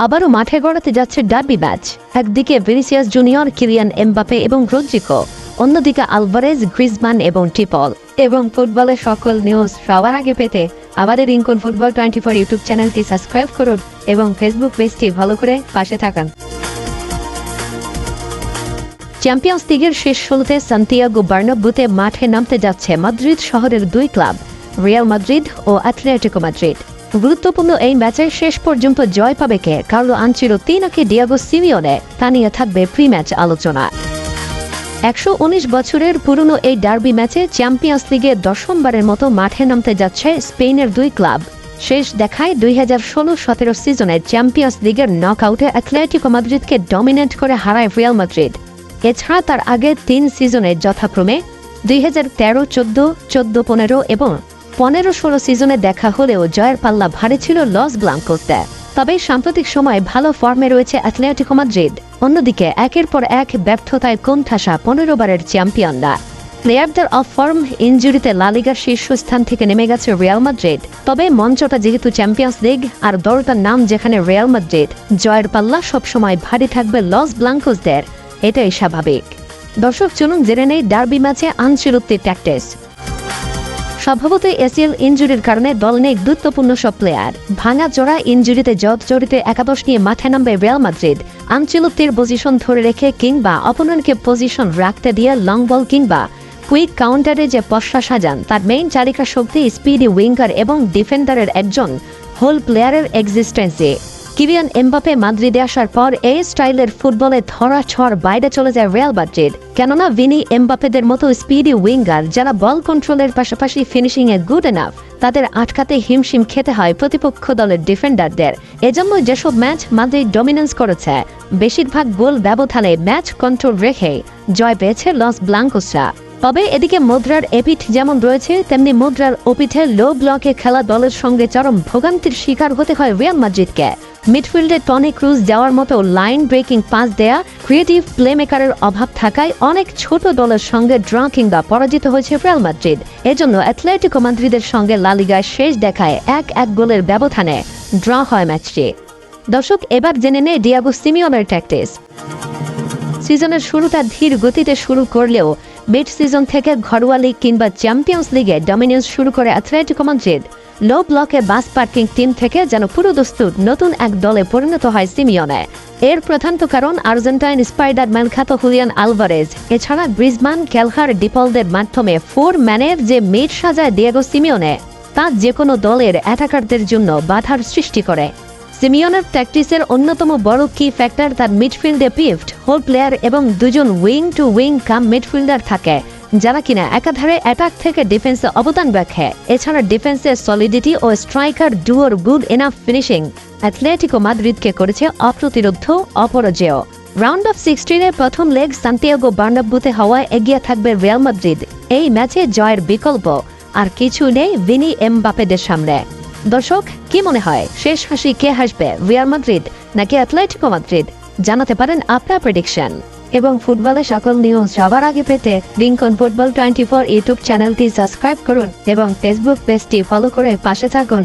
আবারও মাঠে গড়াতে যাচ্ছে ডার্বি ম্যাচ। একদিকে ভিনিসিয়াস জুনিয়র, কিলিয়ান এমবাপে এবং রদ্রিগো, অন্যদিকে আলভারেজ, গ্রিজমান এবং টিপল। এবং ফুটবলের সকল নিউজ সবার আগে পেতে আমাদের রিংকন ফুটবল 24 ইউটিউব চ্যানেলটি সাবস্ক্রাইব করুন এবং ফেসবুক পেজটি ফলো করে পাশে থাকুন। চ্যাম্পিয়ন্স লিগের শেষ ষোলোতে সান্তিয়াগো বার্নাব্যুতে মাঠে নামতে যাচ্ছে মাদ্রিদ শহরের দুই ক্লাব, রিয়াল মাদ্রিদ ও অ্যাটলেটিকো মাদ্রিদ। গুরুত্বপূর্ণ এই ম্যাচের শেষ পর্যন্ত জয় পাবে কে, কার্লো আনচেলোত্তি নাকি ডিয়েগো সিমিওনে, তা নিয়ে থাকবে প্রি ম্যাচ আলোচনা। 119 বছরের পুরনো এই ডার্বি ম্যাচে চ্যাম্পিয়ন্স লিগে দশমবারের মতো মাঠে নামতে যাচ্ছে স্পেনের দুই ক্লাব। শেষ দেখায় 2016-17 সিজনে চ্যাম্পিয়ন্স লিগের নকআউটে অ্যাটলেটিকো মাদ্রিদকে ডমিনেট করে হারায় রিয়াল মাদ্রিদ। এছাড়া তার আগে 3 সিজনে যথাক্রমে 2013-14, 14-15 এবং 15-16 সিজনে দেখা হলেও জয়ের পাল্লা ভারী ছিল লস ব্লাঙ্কোসদের। তবে সাম্প্রতিক সময়ে ভালো ফর্মে রয়েছে অ্যাটলেটিকো মাদ্রিদ। অন্যদিকে একের পর এক ব্যর্থতায় কোণঠাসা 15 বারের চ্যাম্পিয়নরা। প্লেয়ারদের অফ ফর্ম, ইনজুরিতে লা লিগার শীর্ষস্থান থেকে নেমে গেছে রিয়াল মাদ্রিদ। তবে মঞ্চটা যেহেতু চ্যাম্পিয়ন্স লিগ আর দলটার নাম যেখানে রিয়াল মাদ্রিদ, জয়ের পাল্লা সবসময় ভারী থাকবে লস ব্লাঙ্কোসদের, এটাই স্বাভাবিক। দর্শক, চলুন জেনে নেই ডার্বি ম্যাচে আনচেলোত্তির ট্যাকটিক্স। স্বভাবত এসিএল ইনজুরির কারণে দল নেই গুরুত্বপূর্ণ সব প্লেয়ার। ভাঙা জোড়া ইনজুরিতে জড়িত একাদশ নিয়ে মাঠে নামবে রিয়াল মাদ্রিদ। আনচেলোত্তির পজিশন ধরে রেখে কিংবা অপোনেন্টকে পজিশন রাখতে দিয়ে লং বল কিংবা কুইক কাউন্টারে যে পশ্চা সাজান, তার মেইন চালিকা শক্তি স্পিডি উইঙ্গার এবং ডিফেন্ডারের একজন হোল প্লেয়ারের এক্সিস্টেন্সে। কিলিয়ান এমবাপে মাদ্রিদে আসার পর এই স্টাইলের ফুটবলে ধরা-ছোঁয়ার বাইরে চলে যায় রিয়াল মাদ্রিদ। কেননা ভিনি এমবাপেদের মতো স্পিডি উইঙ্গার যারা বল কন্ট্রোলের পাশাপাশি ফিনিশিংয়ে গুড এনাফ, তাদের আটকাতে হিমশিম খেতে হয় প্রতিপক্ষ দলের ডিফেন্ডারদের। এজন্য যেসব ম্যাচ মাদ্রিদ ডমিনেন্স করেছে, বেশিরভাগ গোল ব্যবধানে ম্যাচ কন্ট্রোল রেখে জয় পেয়েছে লস ব্লাঙ্কোসরা। তবে এদিকে মুদ্রার এপিঠ যেমন রয়েছে, তেমনি মুদ্রার ওপিঠে লো ব্লকে খেলা দলের সঙ্গে চরম ভোগান্তির শিকার হতে হয় রিয়াল মাদ্রিদকে। মিডফিল্ডে টনি ক্রুজ যাওয়ার মতো লাইন ব্রেকিং পাস দেয়া ক্রিয়েটিভ প্লেমেকারের অভাব থাকায় অনেক ছোট দলের সঙ্গে ড্র কিংবা পরাজিত হয়েছে রিয়াল মাদ্রিদ। এজন্য অ্যাটলেটিকো মাদ্রিদের সঙ্গে লা লিগায় শেষ দেখায় 1-1 গোলের ব্যবধানে ড্র হয় ম্যাচটি। দর্শক, এবার জেনে নেই ডিয়েগো সিমিওনের ট্যাকটিক্স। সিজনের শুরুটা ধীর গতিতে শুরু করলেও মিড সিজন থেকে ঘরোয়া লিগ কিংবা চ্যাম্পিয়ন্স লিগে ডমিনেন্স শুরু করে অ্যাটলেটিকো মাদ্রিদ। লো ব্লকে বাস পার্কিং টিম থেকে যেন পুরো দস্তুর নতুন এক দলে পরিণত হয় সিমিওনে। এর প্রধান কারণ আর্জেন্টাইন স্পাইডারম্যান খ্যাত হুলিয়ান আলভারেজ। এছাড়া গ্রিজমান, ক্যালহার, ডিপলদের মাধ্যমে 4 ম্যানের যে মিড সাজায় ডিয়েগো সিমিওনে, তা যে কোনো দলের অ্যাটাকারদের জন্য বাধার সৃষ্টি করে। সিমিওনের ট্যাকটিক্সের অন্যতম বড় কি ফ্যাক্টর তার মিডফিল্ডে পিভট, হোল প্লেয়ার এবং 2 জন উইং টু উইং কাম মিডফিল্ডার থাকে, যারা কিনা একাধারে অ্যাটাক থেকে ডিফেন্সে অবদান রাখে। এছাড়া ডিফেন্সের সলিডিটি ও স্ট্রাইকার ডুওর গুড এনাফ ফিনিশিং অ্যাটলেটিকো মাদ্রিদকে করেছে অপ্রতিরোধ্য, অপরাজেয়। রাউন্ড অফ 16-এর প্রথম লেগ সান্তিয়াগো বার্নাব্যুতে হওয়ায় এগিয়ে থাকবে রিয়াল মাদ্রিদ। এই ম্যাচে জয়ের বিকল্প আর কিছু নেই ভিনি এমবাপেদের সামনে। দর্শক, কি মনে হয়, শেষ হাসি কে হাসবে, রিয়াল মাদ্রিদ নাকি অ্যাটলেটিকো মাদ্রিদ? জানাতে পারেন আপনার প্রেডিকশন। এবং ফুটবলের সকল নিউজ সবার আগে পেতে রিংকন ফুটবল 24 ইউটিউব চ্যানেলটি সাবস্ক্রাইব করুন এবং ফেসবুক পেজটি ফলো করে পাশে থাকুন।